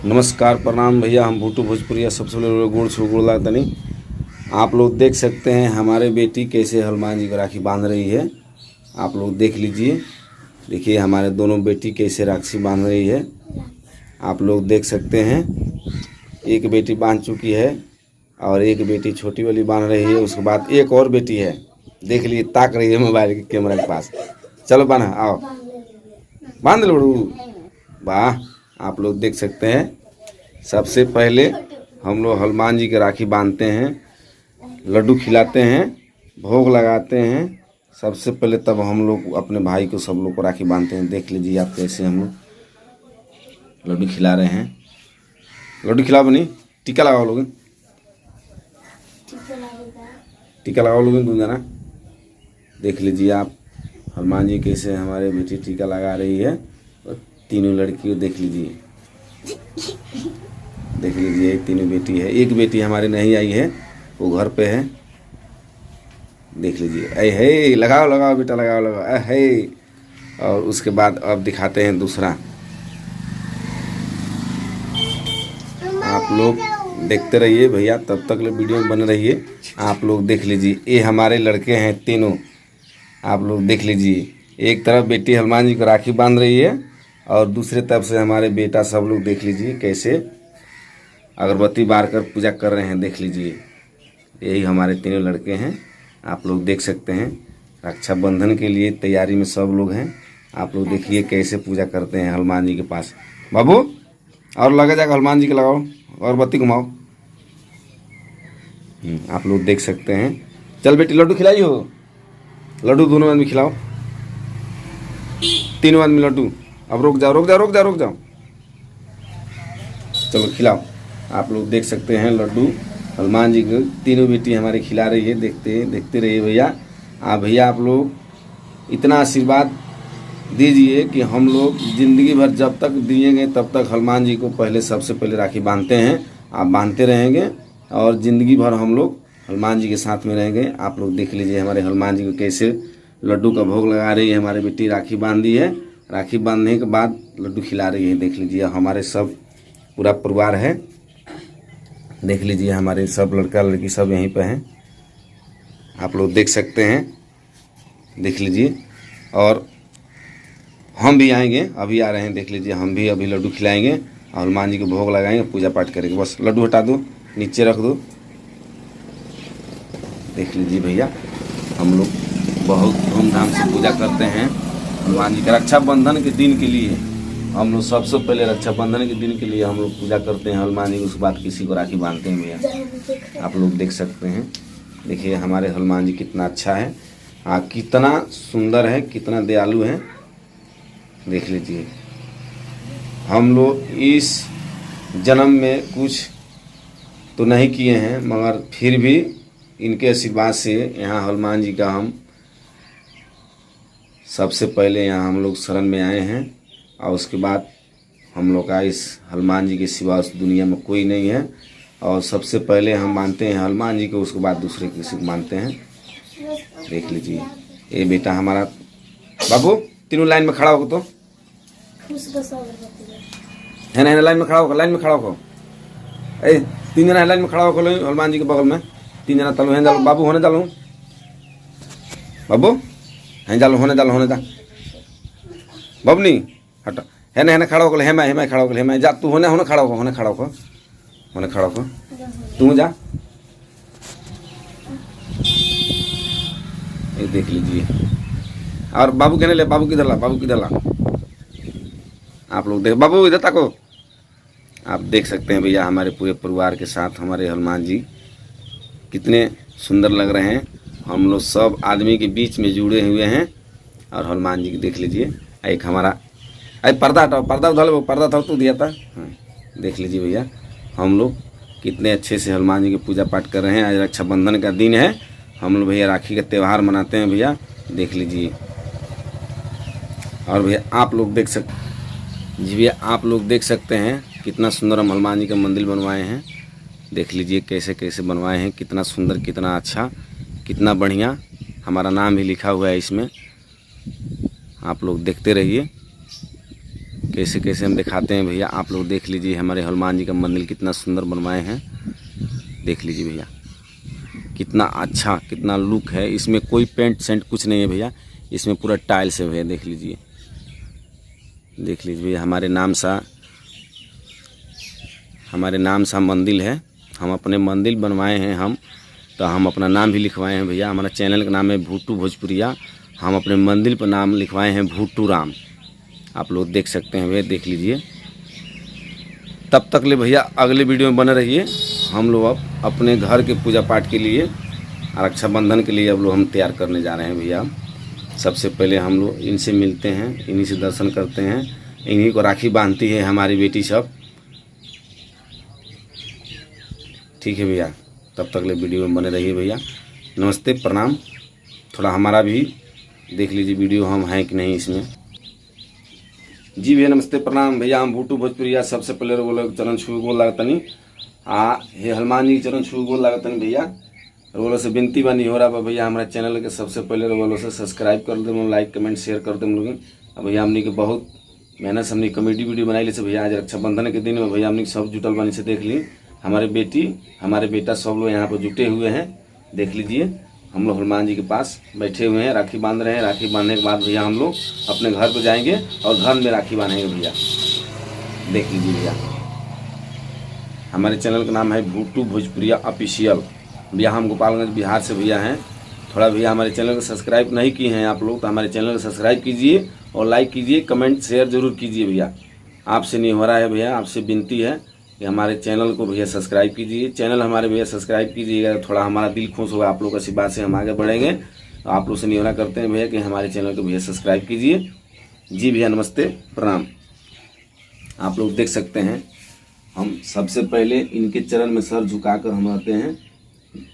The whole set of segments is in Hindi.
नमस्कार प्रणाम भैया, हम भूटू भोजपुरिया सबसे पहले गुड़ छू गुड़ तनी। आप लोग देख सकते हैं हमारे बेटी कैसे हनुमान जी को राखी बांध रही है। आप लोग देख लीजिए, देखिए हमारे दोनों बेटी कैसे राखी बांध रही है। आप लोग देख सकते हैं, एक बेटी बांध चुकी है और एक बेटी छोटी वाली बांध रही है। उसके बाद एक और बेटी है, देख लीजिए, ताक रही है मोबाइल के कैमरा के पास। चलो बांधा, आओ बांध लो। वाह, आप लोग देख सकते हैं, सबसे पहले हम लोग हनुमान जी के राखी बांधते हैं, लड्डू खिलाते हैं, भोग लगाते हैं सबसे पहले, तब हम लोग अपने भाई को सब लोग को राखी बांधते हैं। देख लीजिए आप कैसे हम लोग लड्डू खिला रहे हैं। लड्डू खिलाओ बनी, टीका लगाओ लोग, टीका लगाओ लोग गुंजाना। देख लीजिए आप हनुमान जी कैसे हमारे बेटी टीका लगा रही है। और तीनों लड़कियों देख लीजिए, देख लीजिए तीनों बेटी है। एक बेटी हमारी नहीं आई है, वो घर पे है। देख लीजिए, अरे हे लगाओ लगाओ बेटा, लगाओ लगाओ, अरे। और उसके बाद अब दिखाते हैं दूसरा। आप लोग देखते रहिए भैया, तब तक वीडियो में बने रहिए। आप लोग देख लीजिए, ये हमारे लड़के हैं तीनों। आप लोग देख लीजिए, एक तरफ बेटी हनुमान जी को राखी बांध रही है और दूसरे तरफ से हमारे बेटा। सब लोग देख लीजिए कैसे अगरबत्ती बार कर पूजा कर रहे हैं। देख लीजिए, यही हमारे तीनों लड़के हैं। आप लोग देख सकते हैं, रक्षाबंधन के लिए तैयारी में सब लोग हैं। आप लोग देखिए कैसे पूजा करते हैं हनुमान जी के पास। बाबू और लगा जाकर हनुमान जी के लगाओ और बत्ती घुमाओ। आप लोग देख सकते हैं। चल बेटी लड्डू खिलाई हो, लड्डू दोनों आदमी खिलाओ, तीनों आदमी लड्डू। अब रुक जाओ रुक जाओ रुक जाओ रुक जाओ, चलो खिलाओ। आप लोग देख सकते हैं लड्डू हनुमान जी को तीनों बेटी हमारी खिला रही है। देखते रहिए भैया। भैया आप लोग इतना आशीर्वाद दीजिए कि हम लोग ज़िंदगी भर जब तक दिएंगे तब तक हनुमान जी को पहले सबसे पहले राखी बांधते हैं। आप बांधते रहेंगे और ज़िंदगी भर हम लोग हनुमान जी के साथ में रहेंगे। आप लोग देख लीजिए हमारे हनुमान जी को कैसे लड्डू का भोग लगा रही है हमारी बेटी। राखी बांधी है, राखी बांधने के बाद लड्डू खिला रही है। देख लीजिए हमारे सब पूरा परिवार है। देख लीजिए हमारे सब लड़का लड़की सब यहीं पे हैं। आप लोग देख सकते हैं, देख लीजिए। और हम भी आएंगे, अभी आ रहे हैं। देख लीजिए हम भी अभी लड्डू खिलाएंगे और हनुमान जी को भोग लगाएंगे, पूजा पाठ करेंगे। बस लड्डू हटा दो, नीचे रख दो। देख लीजिए भैया, हम लोग बहुत धूमधाम से पूजा करते हैं हनुमान जी का। रक्षाबंधन के दिन के लिए हम लोग सबसे पहले रक्षाबंधन के दिन के लिए हम लोग पूजा करते हैं हनुमान जी। उसके बाद किसी को राखी बांधते हैं भैया। आप लोग देख सकते हैं, देखिए हमारे हनुमान जी कितना अच्छा है, कितना सुंदर है, कितना दयालु है। देख लीजिए, हम लोग इस जन्म में कुछ तो नहीं किए हैं, मगर फिर भी इनके आशीर्वाद से यहाँ हनुमान जी का हम सबसे पहले यहाँ हम लोग शरण में आए हैं। और उसके बाद हम लोग का इस हनुमान जी के सिवा उस दुनिया में कोई नहीं है। और सबसे पहले हम मानते हैं हनुमान जी को, उसके बाद दूसरे किसी को मानते हैं। देख लीजिए, ये बेटा हमारा। बाबू तीनों लाइन में खड़ा होगा तो है ना, लाइन में खड़ा होगा, लाइन में खड़ा होगा। ए तीन जना लाइन में खड़ा होगा हनुमान जी के बगल में। तीन जना तलो हैं डालो, बाबू होने डालो, बाबू हैं डालो, होने डालो, होने दा बबनी हटा। है ना खड़ा होकर, हेमा खड़ा होकर, हेमा जा तू, होने होने खड़ा होकर, होने खड़ा होकर, होने खड़ा होकर, तू जा। ये देख लीजिए। और बाबू कहने ले, बाबू किधर ला, बाबू किधर ला। आप लोग देख, बाबू इधर तको। आप देख सकते हैं भैया हमारे पूरे परिवार के साथ हमारे हनुमान जी कितने सुंदर लग रहे हैं। हम लोग सब आदमी के बीच में जुड़े हुए हैं और हनुमान जी की देख लीजिए। एक हमारा पर्दा हटाओ, पर्दा उधर वो पर्दा था तू दिया था। हाँ, देख लीजिए भैया हम लोग कितने अच्छे से हनुमान जी की पूजा पाठ कर रहे हैं। आज रक्षाबंधन का दिन है, हम लोग भैया राखी का त्यौहार मनाते हैं भैया। देख लीजिए। और भैया आप लोग देख सकते जी, भैया आप लोग देख सकते हैं कितना सुंदर हम हनुमान जी का मंदिर बनवाए हैं। देख लीजिए कैसे कैसे बनवाए हैं, कितना सुंदर, कितना अच्छा, कितना बढ़िया। हमारा नाम भी लिखा हुआ है इसमें। आप लोग देखते रहिए कैसे कैसे हम दिखाते हैं भैया। आप लोग देख लीजिए हमारे हनुमान जी का मंदिर कितना सुंदर बनवाए हैं। देख लीजिए भैया कितना अच्छा, कितना लुक है। इसमें कोई पेंट सेंट कुछ नहीं है भैया, इसमें पूरा टाइल्स है भैया। देख लीजिए, देख लीजिए भैया हमारे नाम सा मंदिर है। हम अपने मंदिर बनवाए हैं हम, तो हम अपना नाम भी लिखवाए हैं भैया। हमारा चैनल का नाम है भूटू भोजपुरिया। हम अपने मंदिर पर नाम लिखवाए हैं भूटू राम। आप लोग देख सकते हैं भैया, देख लीजिए। तब तक ले भैया अगले वीडियो में बने रहिए। हम लोग अब अपने घर के पूजा पाठ के लिए, रक्षाबंधन के लिए अब लोग हम तैयार करने जा रहे हैं भैया। सबसे पहले हम लोग इनसे मिलते हैं, इन्हीं से दर्शन करते हैं। इन्हीं को राखी बांधती है हमारी बेटी सब। ठीक है भैया, तब तक ले वीडियो में बने रहिए भैया। नमस्ते, प्रणाम। थोड़ा हमारा भी देख लीजिए वीडियो हम हैं कि नहीं इसमें। जी भैया नमस्ते, प्रणाम भैया। हम भूटू भोजपुरिया। सबसे पहले बोलो चरण छू गोल लागतनी। हे हनुमान जी चरण छू गोल लागतनी भैया। बोलो से विनती बानी हो रहा भैया, हमारे चैनल के सबसे पहले बोलो से सब्सक्राइब कर दे, लाइक कमेंट शेयर कर दे लोग। अब भैया हमने के बहुत मेहनत से हमने कॉमेडी वीडियो बनाई से भैया। आज रक्षाबंधन के दिन में भैया हमने सब जुटल बानी से देख ली। हमारे बेटी हमारे बेटा सब लोग यहाँ पर जुटे हुए हैं। देख लीजिए हम लोग हनुमान जी के पास बैठे हुए हैं, राखी बांध रहे हैं। राखी बांधने के बाद भैया हम लोग अपने घर को जाएंगे और घर में राखी बांधेंगे भैया। देख लीजिए भैया हमारे चैनल का नाम है भूटू भोजपुरिया ऑफिशियल भैया। हम गोपालगंज बिहार से भैया हैं। थोड़ा भैया हमारे चैनल को सब्सक्राइब नहीं किए हैं आप लोग, तो हमारे चैनल को सब्सक्राइब कीजिए और लाइक कीजिए, कमेंट शेयर जरूर कीजिए भैया। आपसे नहीं हो रहा है भैया, आपसे विनती है कि हमारे चैनल को भैया सब्सक्राइब कीजिए। चैनल हमारे भैया सब्सक्राइब कीजिएगा, थोड़ा हमारा दिल खुश होगा। आप लोग का आशीर्वाद से हम आगे बढ़ेंगे। तो आप लोग से निहोरा करते हैं भैया कि हमारे चैनल को भैया सब्सक्राइब कीजिए। जी भैया नमस्ते, प्रणाम। आप लोग देख सकते हैं हम सबसे पहले इनके चरण में सर झुकाकर हम आते हैं,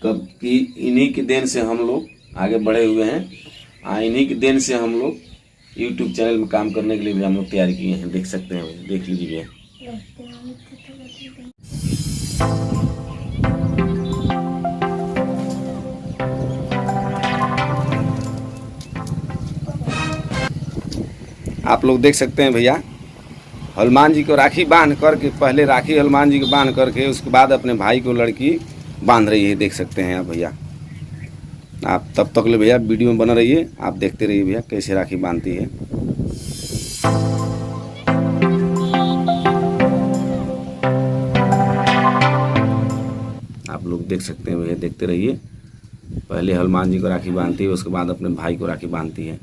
कब कि इन्हीं की देन से हम लोग आगे बढ़े हुए हैं। इन्हीं की देन से हम लोग यूट्यूब चैनल में काम करने के लिए भी हम लोग तैयारी किए हैं। देख सकते हैं भैया, देख लीजिए भैया। आप लोग देख सकते हैं भैया हनुमान जी को राखी बांध करके, पहले राखी हनुमान जी को बांध करके उसके बाद अपने भाई को लड़की बांध रही है। देख सकते हैं आप भैया। आप तब तक ले भैया वीडियो में बना रहिए, आप देखते रहिए भैया कैसे राखी बांधती है। आप लोग देख सकते हैं भैया, देखते रहिए। पहले हनुमान जी को राखी बांधती है, उसके बाद अपने भाई को राखी बांधती है।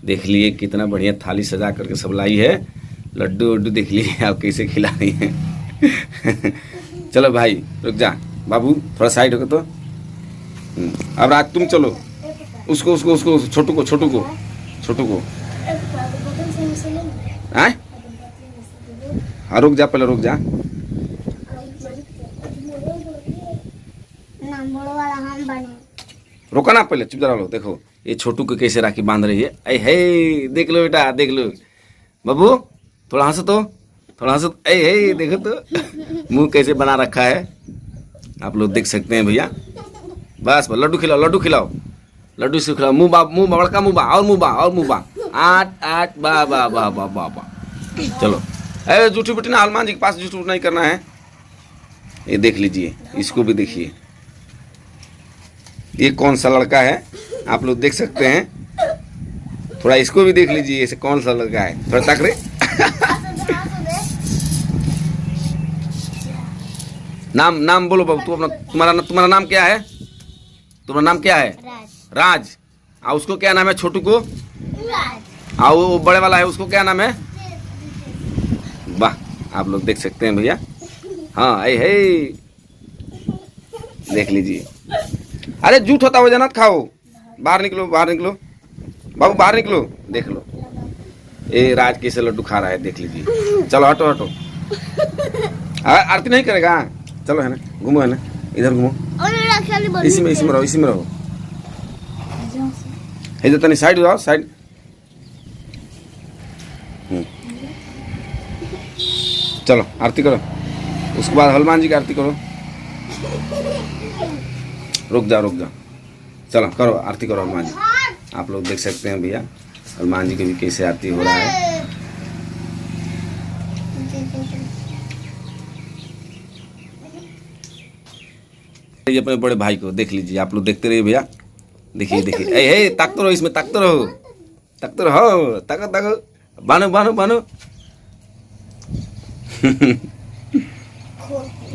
देख लिए कितना बढ़िया थाली सजा करके सब लाई है। लड्डू वड्डू देख लिए आप कैसे खिला रही हैं। चलो भाई रुक जा बाबू, थोड़ा साइड होकर तो। अब रात तुम चलो, उसको उसको उसको छोटू को आए। हाँ रुक जा, पहले रुक जा। रोका ना, पहले चुप जरा लो। देखो ये छोटू को कैसे राखी बांध रही है। ऐ हे देख लो बेटा, देख लो बाबू, थोड़ा हंसो तो, थोड़ा हंसो। ऐ हे देखो तो मुंह कैसे बना रखा है। आप लोग देख सकते हैं भैया। बस लड्डू खिलाओ, लड्डू खिलाओ, लड्डू से खिलाओ। मुँह बड़का मुँह बा, और मुँह बा। आठ बा बा बा बा बा बा। चलो अरे जूठी बेटी ना, हनुमान जी के पास जूठ नहीं करना है। ये देख लीजिए, इसको भी देखिए ये कौन सा लड़का है। आप लोग देख सकते हैं। थोड़ा इसको भी देख लीजिए, इसे कौन सा लड़का है। थोड़ा तक रे। नाम बोलो बाबू, तू अपना, तुम्हारा नाम क्या है? तुम्हारा नाम क्या है? राज। और उसको क्या नाम है? छोटू को? और वो बड़े वाला है उसको क्या नाम है? वाह, आप लोग देख सकते हैं भैया। हाँ ऐ हे देख लीजिए। अरे जूठ होता हो जाना खाओ। बाहर निकलो, बाहर निकलो बाबू, बाहर निकलो। देख लो ये राज कैसे लड्डू खा रहा है, देख लीजिए। चलो हटो हटो। आरती नहीं करेगा? चलो है ना, घूमो है ना, इधर घूमो। इसी में रहो, इसी में रहो। इधर तनी साइड जाओ, साइड। चलो आरती करो, उसके बाद हनुमान जी की आरती करो। रुक जा, चलो करो आरती करो हनुमान जी। आप लोग देख सकते हैं भैया हनुमान जी की भी कैसे आरती हो रहा है। ये अपने बड़े भाई को देख लीजिए, आप लोग देखते रहिए भैया। देखिए देखिए, ए ताकते रहो, इसमें ताकते रहो, ताकते रहो, ताको ताको, बानो बानो बानो।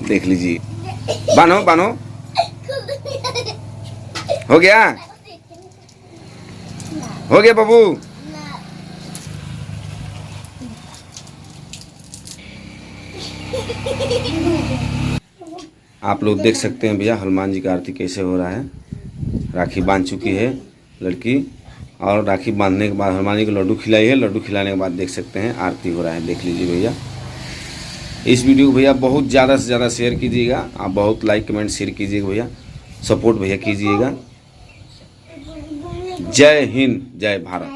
देख लीजिए, बानो बानो, हो गया, हो गया बाबू। आप लोग देख सकते हैं भैया हनुमान जी का आरती कैसे हो रहा है। राखी बांध चुकी है लड़की, और राखी बांधने के बाद हनुमान जी को लड्डू खिलाई है। लड्डू खिलाने के बाद देख सकते हैं आरती हो रहा है। देख लीजिए भैया, इस वीडियो को भैया बहुत ज़्यादा से ज़्यादा शेयर कीजिएगा, आप बहुत लाइक कमेंट शेयर कीजिएगा भैया, सपोर्ट भैया कीजिएगा। जय हिंद जय भारत,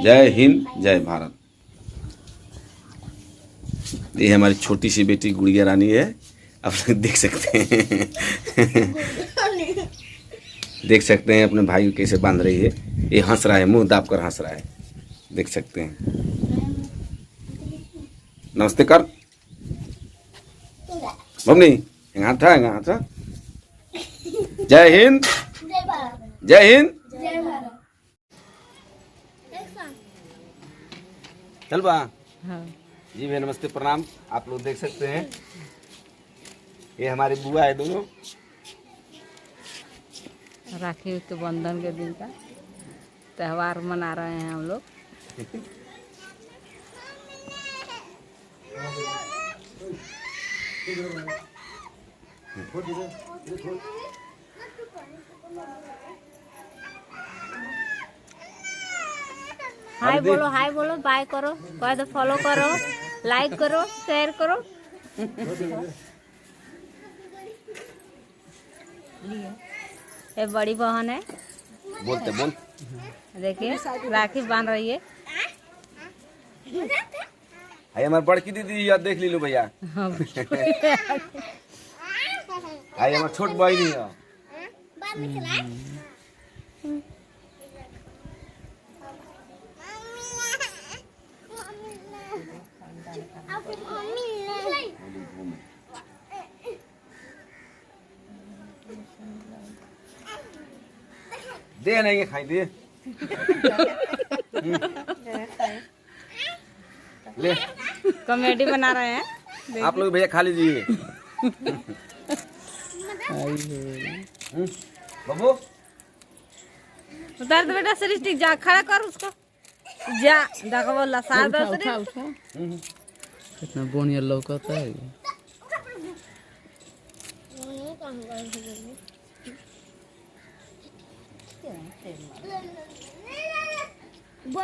जय हिंद जय भारत। ये हमारी छोटी सी बेटी गुड़िया रानी है, आप लोग देख सकते हैं। देख सकते हैं अपने भाई को कैसे बांध रही है। ये हंस रहा है, मुंह दाब कर हंस रहा है, देख सकते हैं। नमस्ते कर मम्मी, हाथ था। जय हिंद जय हिंद। चल बा। हाँ। जी भैया नमस्ते प्रणाम। आप लोग देख सकते हैं ये हमारी बुआ है दोनों। राखी के बंधन के दिन का त्यौहार मना रहे हैं हम लोग। हाय बोलो, बाय करो, कह दो फॉलो करो, लाइक करो, शेयर करो। ये बड़ी बहन है, बोल देखिए राखी बांध रही है। हमारी बड़की दीदी याद देख ली लो भैया। हमारा छोट भाई नहीं है। दे नहीं खाई दे। ले कॉमेडी बना रहे हैं आप लोग भैया, खा लीजिए। बाबू उतार दो बेटा, सरिस्टिक जा खड़ा कर उसको, जा देखो बोला सार दो। उठा कितना बढ़िया लौकता है।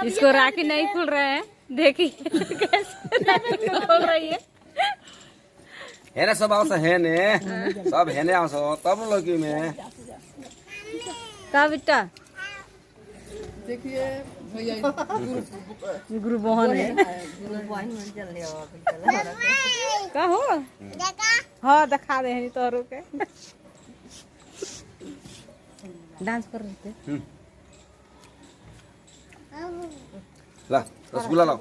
इसको राखी नहीं खुल रहे हैं, देखिए कैसे राखी खुल रही है ना। सब आवश्यक है ने, सब है ने आवश्यक तब लड़की में का बेटा। देखिए भैया गुरु बहन है का हो। हाँ दिखा दे हैं तोरो के डांस कर रहे थे। ला रसगुल्ला लाओ।